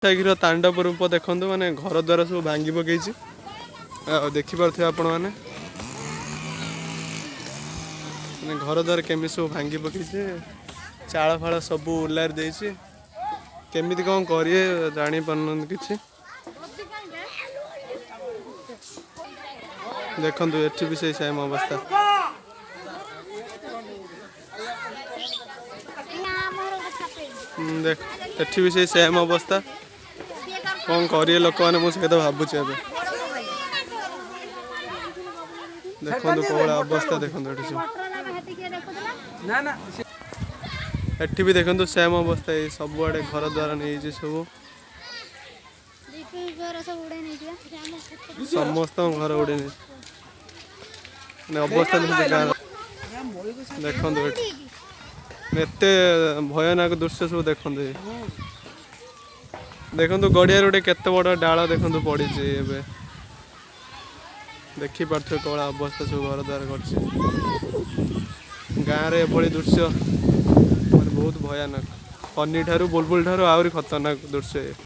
Tiger तांडव रूप देखो माने घर द्वार सब भांगी पकई देखिपे आपण मैंने घर द्वार केमी सब भांगी पकई चाल फाड़ सब उलार केमी कौन करिए जानी पार कि देखो ये भी से सेम अवस्था देख एठी भी से सेम अवस्था कौन करिए लोक मैंने मुझे तो भावुचे ए देखो कौन अवस्था देखो एठी भी देखो सेम अवस्था ये सब आड़े घर द्वारा नहीं सब समस्त घर उड़े अवस्था देखो एत भयानक दृश्य सब देखो देखो गड़िया गोटे केते बड़ डाल देखो पड़ी देखी पार्थ कौन अवस्था सब घर द्वार कर गाँव में एभली दृश्य बहुत भयानक फनी ठारू बुलबुल ठारू आहरी खतरनाक दृश्य।